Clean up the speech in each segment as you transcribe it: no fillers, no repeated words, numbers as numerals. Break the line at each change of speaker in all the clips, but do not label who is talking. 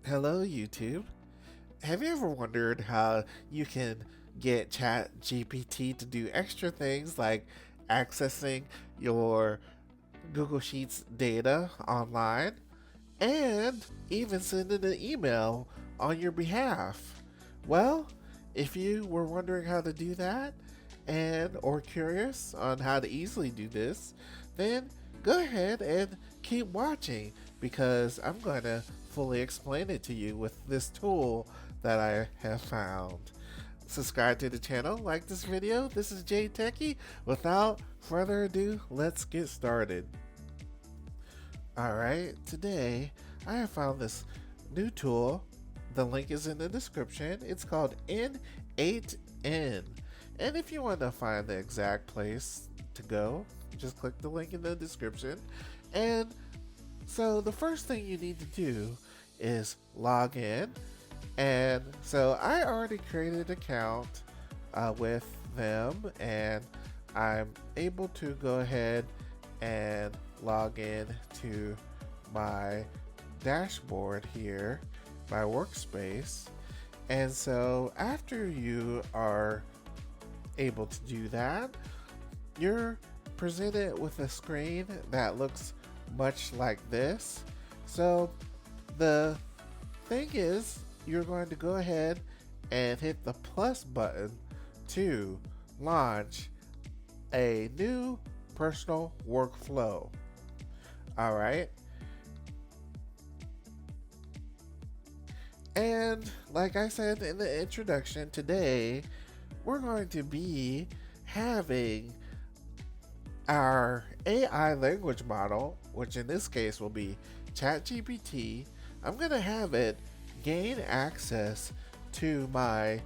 Hello, YouTube. Have you ever wondered how you can get ChatGPT to do extra things like accessing your Google Sheets data online and even sending an email on your behalf? Well, if you were wondering how to do that and or curious on how to easily do this, then go ahead and keep watching because I'm going to fully explain it to you with this tool that I have found. Subscribe to the channel, like this video. This is Jay Techie. Without further ado, let's get started. Alright, today I have found this new tool. The link is in the description. It's called n8n. And if you want to find the exact place to go, just click the link in the description. And so the first thing you need to do is log in. And so I already created an account with them, and I'm able to go ahead and log in to my dashboard here, my workspace. And so after you are able to do that, you're presented with a screen that looks much like this. So the thing is, you're going to go ahead and hit the plus button to launch a new personal workflow. All right. And like I said in the introduction, today we're going to be having our AI language model, which in this case will be ChatGPT. I'm going to have it gain access to my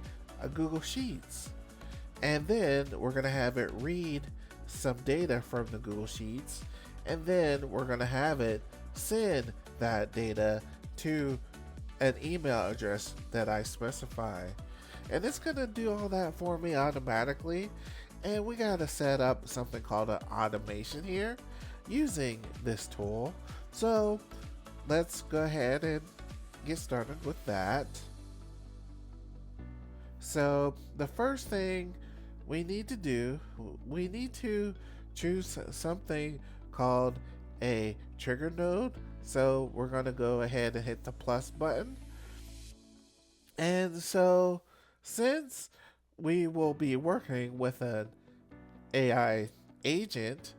Google Sheets. And then we're going to have it read some data from the Google Sheets. And then we're going to have it send that data to an email address that I specify. And it's going to do all that for me automatically. And we got to set up something called an automation here using this tool. So let's go ahead and get started with that. So the first thing we need to do, we need to choose something called a trigger node. So we're going to go ahead and hit the plus button. And so since we will be working with an AI agent,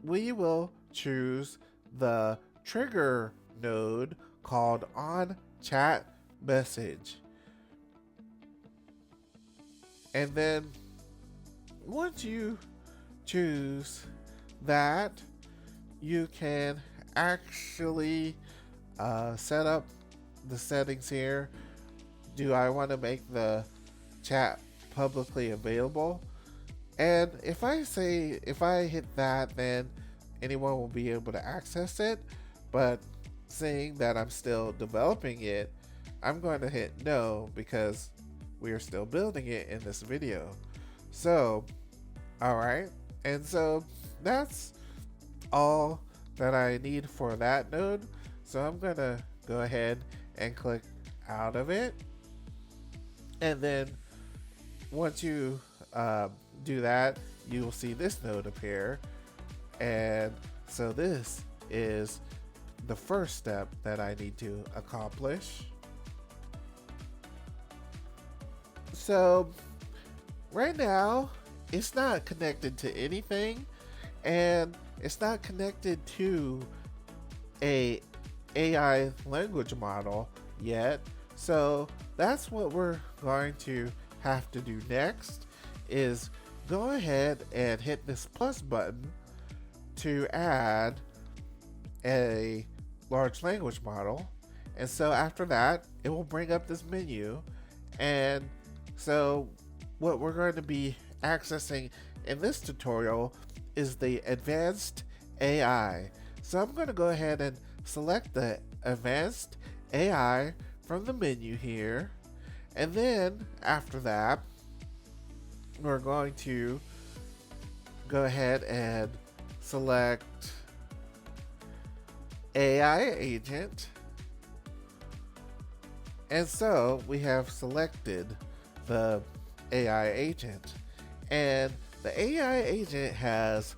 we will choose the trigger node called on chat message. And then once you choose that, you can actually set up the settings here. Do I want to make the chat publicly available? And if I hit that, then anyone will be able to access it. But seeing that I'm still developing it, I'm going to hit no because we are still building it in this video. So, alright. And so that's all that I need for that node. So I'm going to go ahead and click out of it. And then once you do that, you will see this node appear. And so this is the first step that I need to accomplish. So right now it's not connected to anything, and it's not connected to a AI language model yet. So that's what we're going to have to do next, is go ahead and hit this plus button to add a large language model. And so after that, it will bring up this menu. And so what we're going to be accessing in this tutorial is the advanced AI. So I'm going to go ahead and select the advanced AI from the menu here. And then after that, we're going to go ahead and select AI agent. And so we have selected the AI agent. And the AI agent has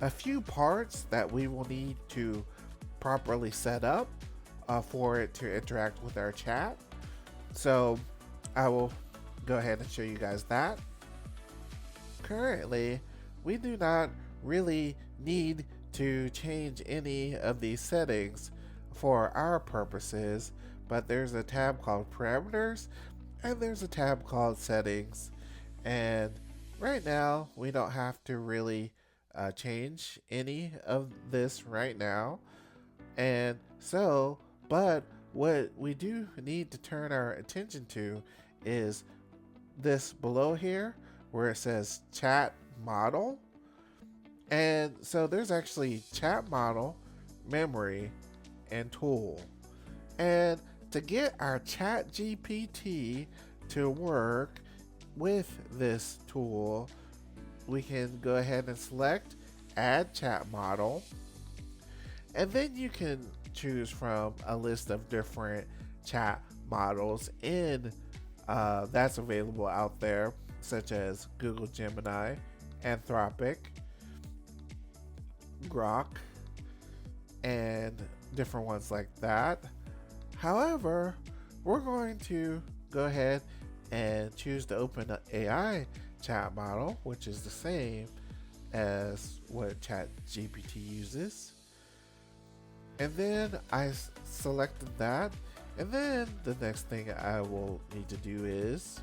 a few parts that we will need to properly set up for it to interact with our chat. So I will go ahead and show you guys that. Currently, we do not really need to change any of these settings for our purposes, but there's a tab called parameters and there's a tab called settings. And right now, we don't have to really change any of this right now. And so, but what we do need to turn our attention to is this below here where it says chat model. And so there's actually chat model, memory, and tool. And to get our chat GPT to work with this tool, we can go ahead and select add chat model. And then you can choose from a list of different chat models that's available out there, such as Google Gemini, Anthropic, Grok, and different ones like that. However, we're going to go ahead and choose the OpenAI chat model, which is the same as what ChatGPT uses. And then I selected that. And then the next thing I will need to do is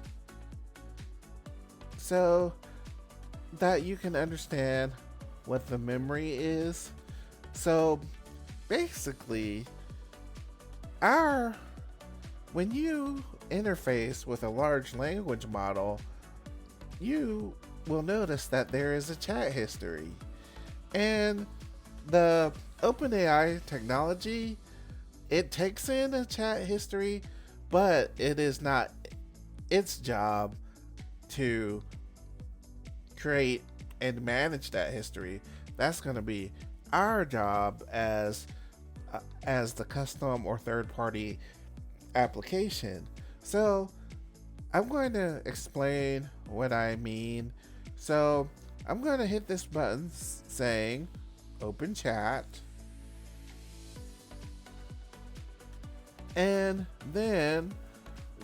so that you can understand what the memory is. So basically, when you interface with a large language model, you will notice that there is a chat history. And the OpenAI technology, it takes in a chat history, but it is not its job to create and manage that history. That's going to be our job as the custom or third-party application. So I'm going to explain what I mean. So I'm going to hit this button saying open chat. And then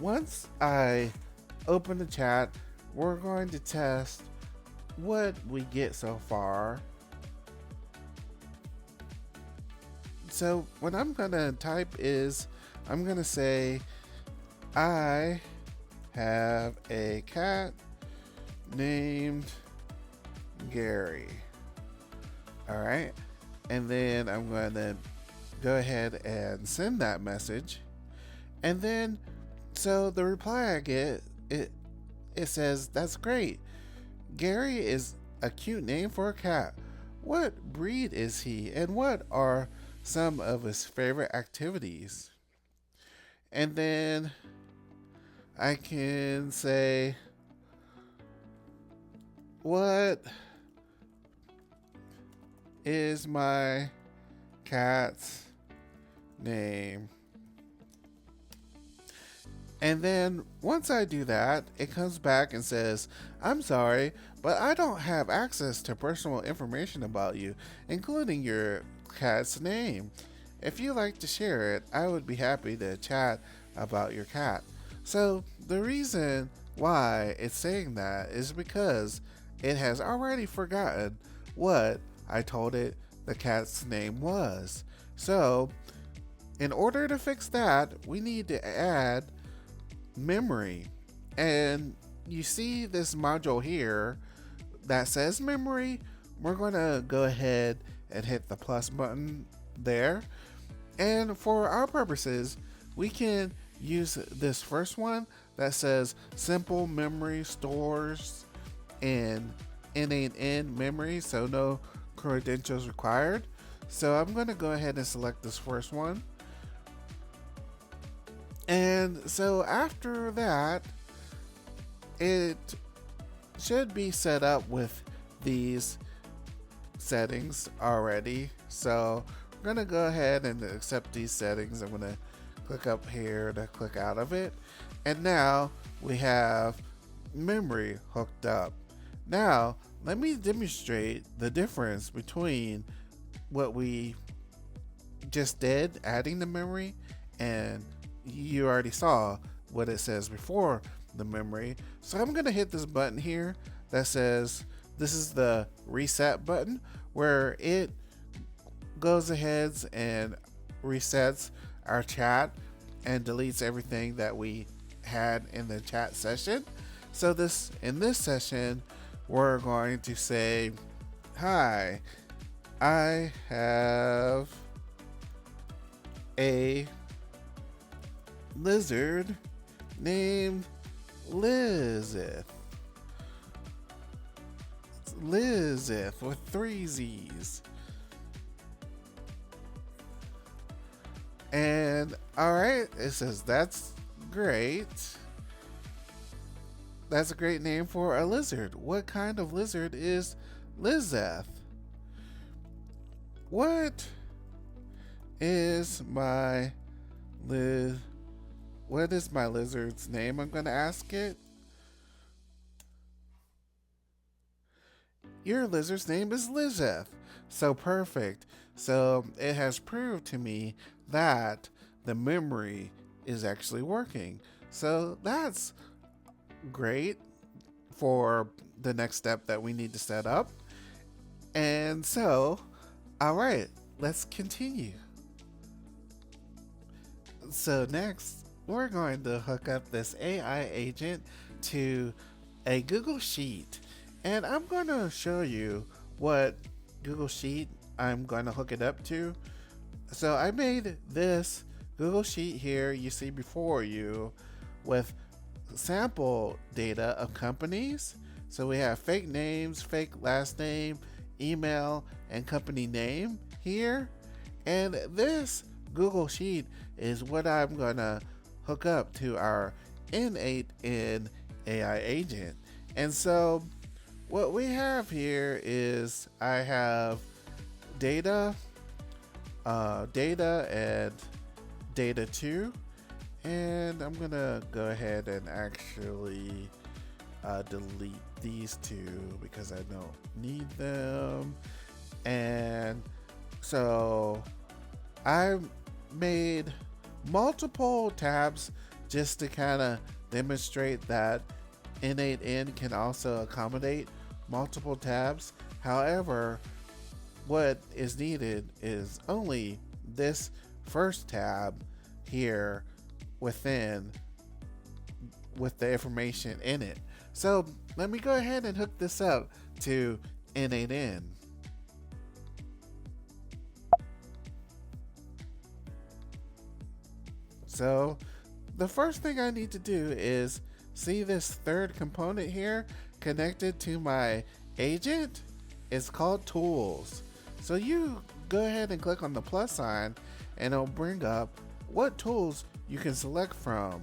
once I open the chat, we're going to test what we get so far. So what I'm going to type is, I'm going to say, I have a cat named Gary. All right. And then I'm going to go ahead and send that message. And then, so the reply I get, it says, that's great. Gary is a cute name for a cat. What breed is he? And what are some of his favorite activities? And then I can say, what is my cat's name? And then once I do that, it comes back and says, I'm sorry, but I don't have access to personal information about you, including your cat's name. If you'd like to share it, I would be happy to chat about your cat. So the reason why it's saying that is because it has already forgotten what I told it the cat's name was. So in order to fix that, we need to add memory. And you see this module here that says memory. We're going to go ahead and hit the plus button there. And for our purposes, we can use this first one that says simple memory stores in n8n memory, so no credentials required. So I'm going to go ahead and select this first one. And so after that, it should be set up with these settings already. So I'm going to go ahead and accept these settings. I'm going to Click up here to click out of it. And now we have memory hooked up. Now, let me demonstrate the difference between what we just did, adding the memory, and you already saw what it says before the memory. So I'm going to hit this button here that says, this is the reset button, where it goes ahead and resets our chat and deletes everything that we had in the chat session. So in this session, we're going to say, hi, I have a lizard named Lizeth. Lizeth with 3 Z's. And alright, it says that's great. That's a great name for a lizard. What kind of lizard is Lizeth? What is my lizard's name? I'm gonna ask it. Your lizard's name is Lizeth. So perfect. So it has proved to me that the memory is actually working. So that's great for the next step that we need to set up. And so, all right, let's continue. So next, we're going to hook up this AI agent to a Google Sheet. And I'm going to show you what Google Sheet I'm going to hook it up to. So I made this Google Sheet here you see before you with sample data of companies. So we have fake names, fake last name, email, and company name here. And this Google Sheet is what I'm going to hook up to our n8n AI agent. And so what we have here is I have data and data 2, and I'm gonna go ahead and actually delete these 2 because I don't need them. And so I made multiple tabs just to kind of demonstrate that n8n can also accommodate multiple tabs. However, what is needed is only this first tab here with the information in it. So let me go ahead and hook this up to n8n. So the first thing I need to do is see this third component here connected to my agent. It's called tools. So you go ahead and click on the plus sign and it'll bring up what tools you can select from.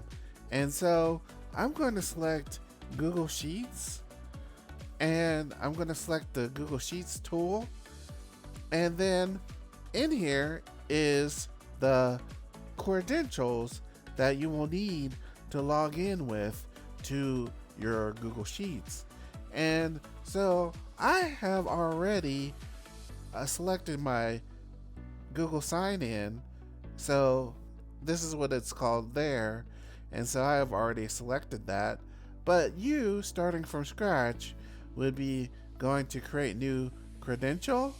And so I'm going to select Google Sheets, and I'm going to select the Google Sheets tool. And then in here is the credentials that you will need to log in with to your Google Sheets. And so I have already selected my Google sign-in, so this is what it's called there, and so I have already selected that. But you, starting from scratch, would be going to create new credential,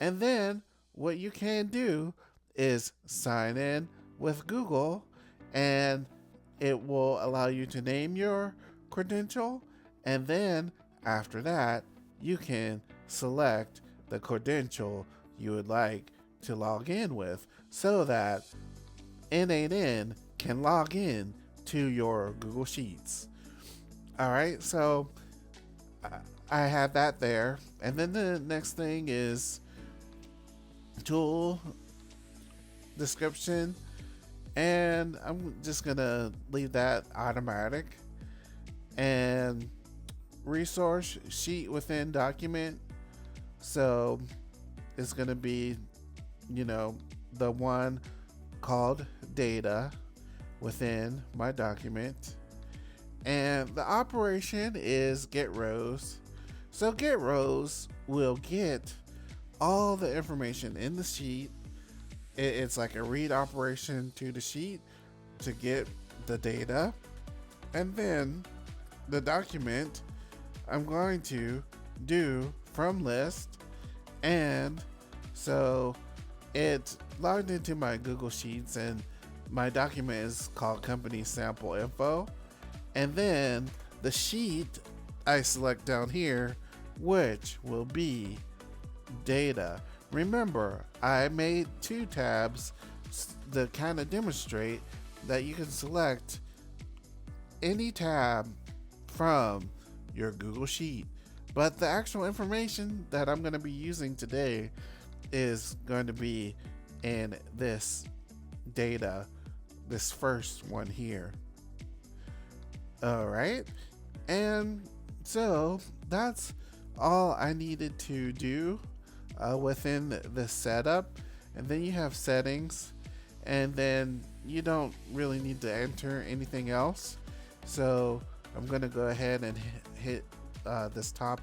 and then what you can do is sign in with Google, and it will allow you to name your credential, and then after that you can select the credential you would like to log in with so that n8n can log in to your Google Sheets. Alright, so I have that there. And then the next thing is tool description, and I'm just gonna leave that automatic. And resource sheet within document, so it's gonna be, the one called data. within my document. And the operation is get rows. So get rows will get all the information in the sheet. It's like a read operation to the sheet to get the data. And then the document I'm going to do from list. And so it logged into my Google Sheets, and my document is called company sample info. And then the sheet I select down here, which will be data. Remember, I made 2 tabs to kind of demonstrate that you can select any tab from your Google Sheet. But the actual information that I'm going to be using today is going to be in this data, this first one here. All right. And so that's all I needed to do within the setup. And then you have settings, and then you don't really need to enter anything else. So I'm going to go ahead and hit this top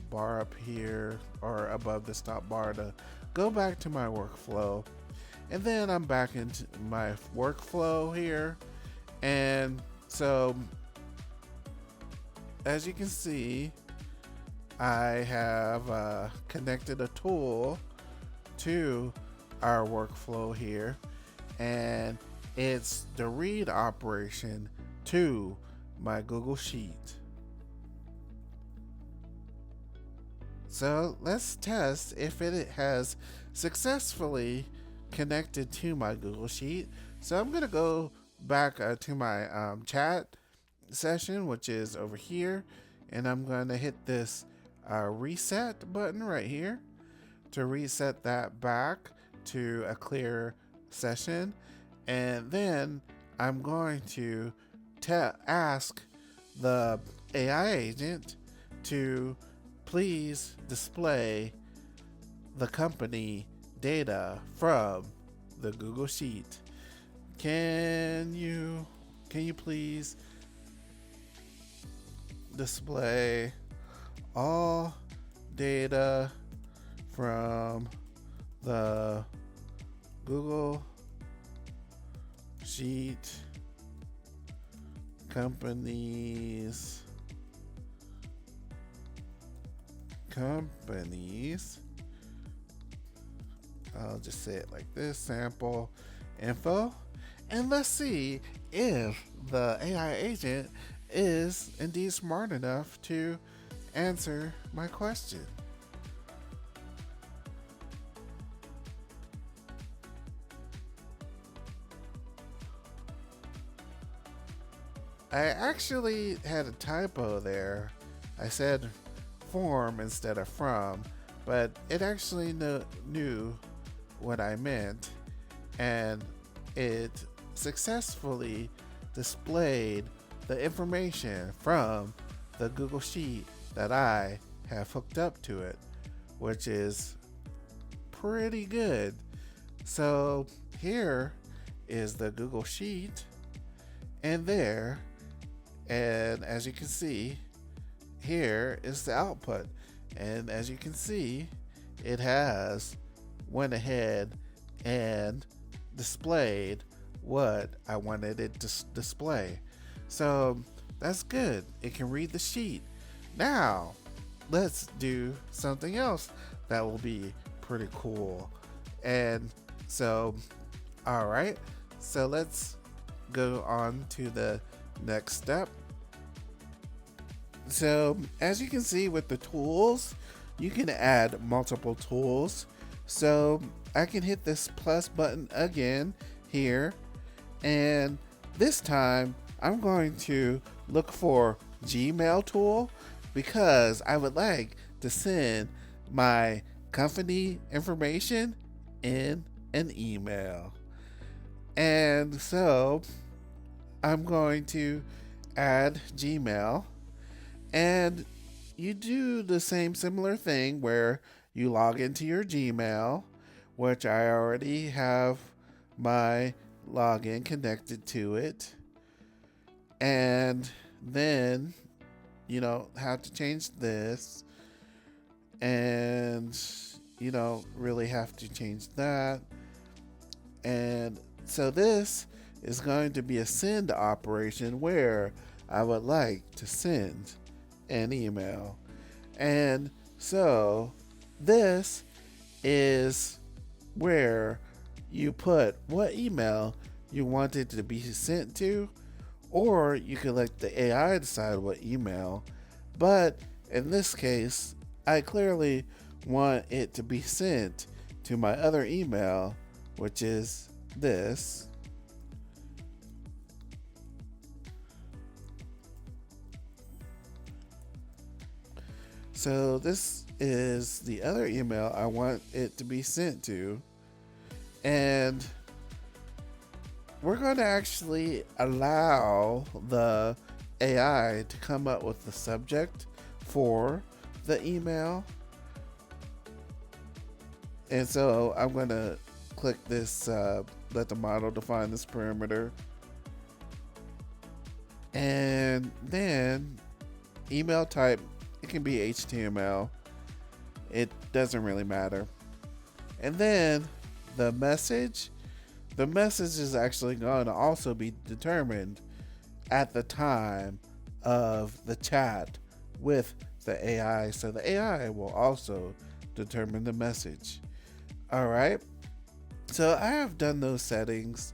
bar up here, or above this top bar, to go back to my workflow. And then I'm back into my workflow here. And so as you can see, I have connected a tool to our workflow here, and it's the read operation to my Google Sheet. So let's test if it has successfully connected to my Google Sheet. So I'm going to go back to my chat session, which is over here, and I'm going to hit this reset button right here to reset that back to a clear session. And then I'm going to ask the AI agent to please display the company data from the Google Sheet. Can you please display all data from the Google Sheet companies. I'll just say it like this: sample info. And let's see if the AI agent is indeed smart enough to answer my question. I actually had a typo there. I said form instead of from, but it actually knew what I meant, and it successfully displayed the information from the Google Sheet that I have hooked up to it, which is pretty good. So here is the Google Sheet, and there, and as you can see, here is the output. And as you can see, it has went ahead and displayed what I wanted it to display. So that's good. It can read the sheet. Now let's do something else that will be pretty cool. And so, all right, so let's go on to the next step. So as you can see with the tools, you can add multiple tools. So I can hit this plus button again here, and this time I'm going to look for Gmail tool, because I would like to send my company information in an email. And so I'm going to add Gmail, and you do the same similar thing where you log into your Gmail, which I already have my login connected to it, and then have to change this, and really have to change that. And so this is going to be a send operation where I would like to send an email. And so this is where you put what email you want it to be sent to, or you can let the AI decide what email. But in this case, I clearly want it to be sent to my other email, which is this. So this is the other email I want it to be sent to. And we're going to actually allow the AI to come up with the subject for the email. And so I'm going to click this, let the model define this parameter. And then email type, it can be HTML. It doesn't really matter. And then the message is actually going to also be determined at the time of the chat with the AI. So the AI will also determine the message. All right. So I have done those settings,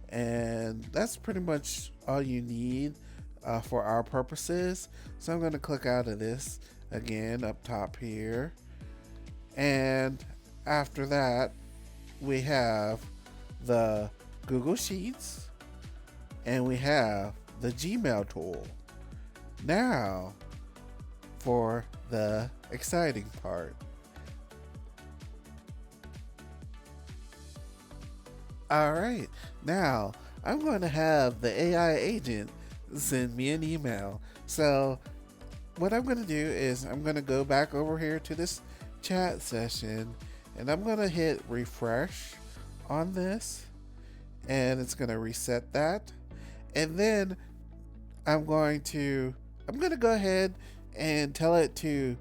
and that's pretty much all you need for our purposes. So I'm going to click out of this again up top here. And after that, we have the Google Sheets and we have the Gmail tool. Now for the exciting part. All right, now I'm going to have the AI agent send me an email. So what I'm going to do is I'm going to go back over here to this chat session, and I'm going to hit refresh on this, and it's going to reset that. And then I'm going to go ahead and tell it to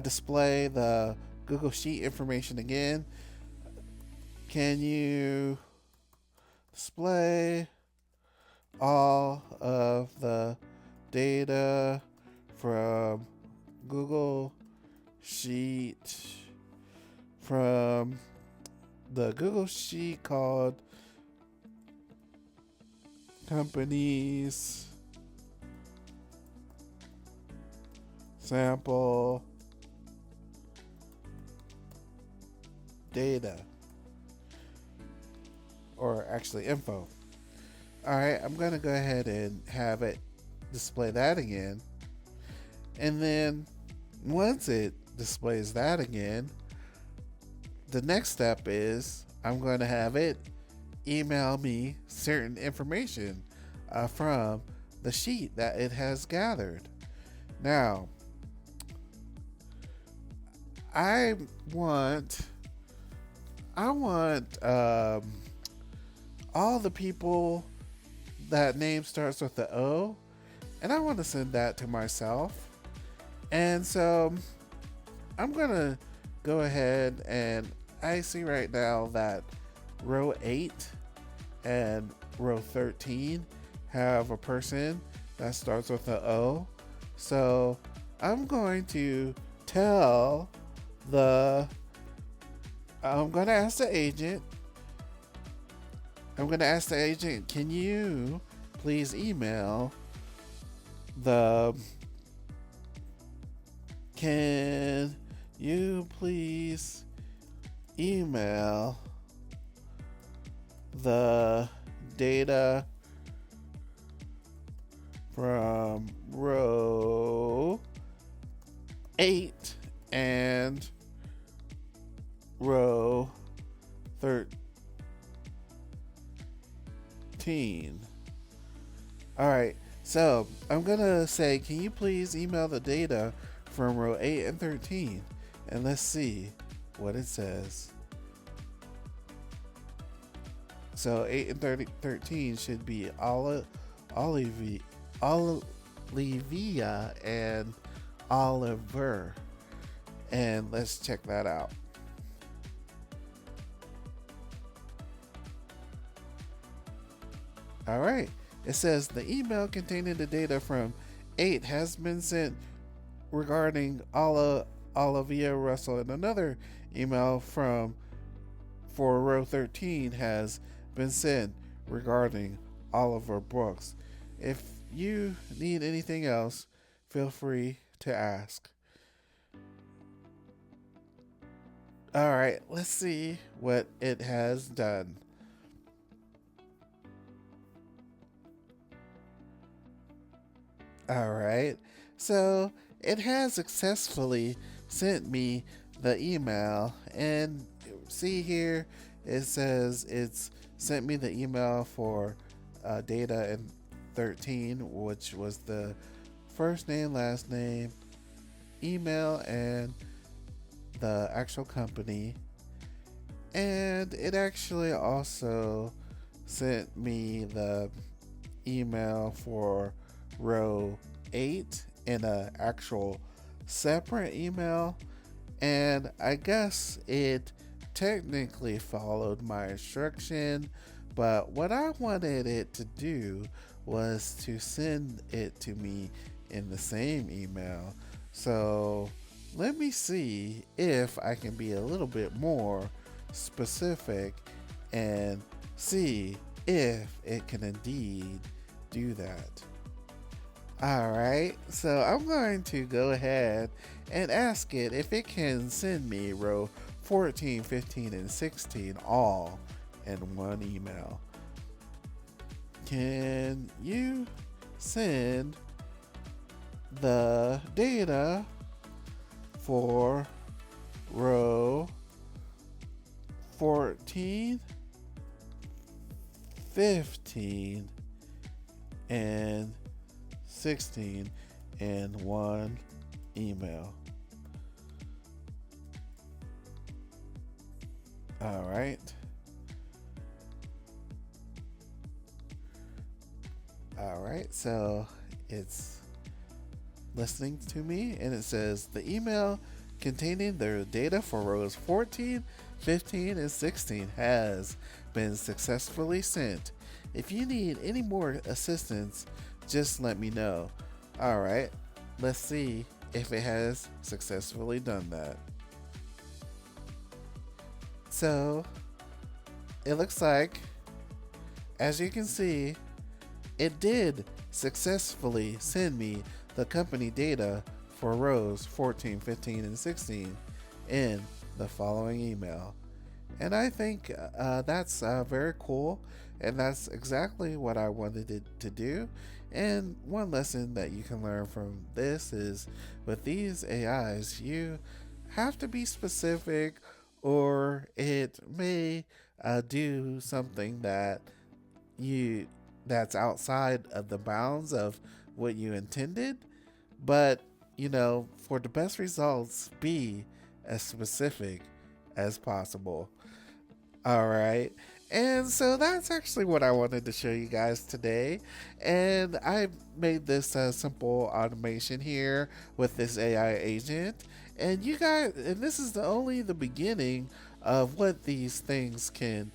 display the Google Sheet information again. Can you display all of the data from Google Sheet from the Google Sheet called Companies Sample Data, or actually info. All right, I'm going to go ahead and have it display that again. And then once it displays that again, the next step is I'm going to have it email me certain information from the sheet that it has gathered. Now, I want all the people that name starts with the O, and I want to send that to myself. And so I'm gonna go ahead, and I see right now that row 8 and row 13 have a person that starts with the O. So I'm going to ask the agent, can you please email the data from row 8 and row 13. All right, so I'm gonna say, can you please email the data from row 8 and 13? And let's see what it says. So 8 and 13 should be Olivia and Oliver. And let's check that out. All right. It says the email containing the data from 8 has been sent regarding Olivia Russell, and another email for row 13 has been sent regarding Oliver Brooks. If you need anything else, feel free to ask. All right, let's see what it has done. All right, so it has successfully sent me the email, and see here it says it's sent me the email for data in 13, which was the first name, last name, email, and the actual company. And it actually also sent me the email for row 8 in an actual separate email. And I guess it technically followed my instruction, but what I wanted it to do was to send it to me in the same email. So let me see if I can be a little bit more specific and see if it can indeed do that. Alright, so I'm going to go ahead and ask it if it can send me row 14, 15, and 16 all in one email. Can you send the data for row 14, 15, and 16 in one email? All right. All right, so it's listening to me, and it says the email containing the data for rows 14, 15, and 16 has been successfully sent. If you need any more assistance, just let me know. All right, let's see if it has successfully done that. So it looks like, as you can see, it did successfully send me the company data for rows 14, 15, and 16 in the following email. And I think that's very cool, and that's exactly what I wanted it to do. And one lesson that you can learn from this is, with these AIs, you have to be specific, or it may do something that's outside of the bounds of what you intended. But for the best results, be as specific as possible. All right. And so that's actually what I wanted to show you guys today. And I made this simple automation here with this AI agent. And this is only the beginning of what these things can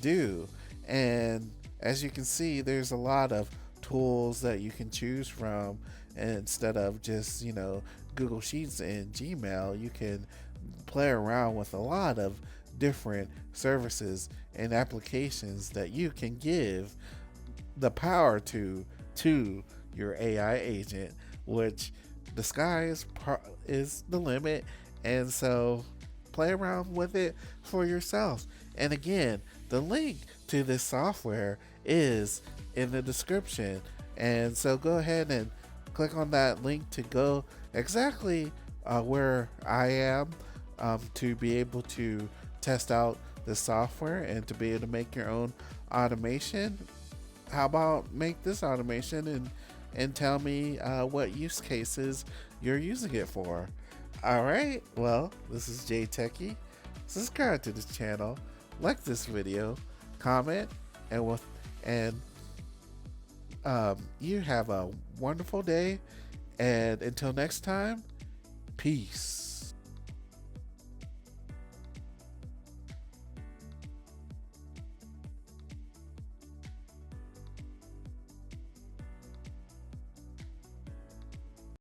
do. And as you can see, there's a lot of tools that you can choose from. And instead of just, Google Sheets and Gmail, you can play around with a lot of different services and applications that you can give the power to your AI agent, which the sky is the limit. And so play around with it for yourself. And again, the link to this software is in the description. And so go ahead and click on that link to go exactly where I am to be able to test out the software and to be able to make your own automation. How about make this automation and tell me what use cases you're using it for. All right, well, this is Jay Techie. Subscribe to this channel, like this video, comment, and and you have a wonderful day. And until next time, peace.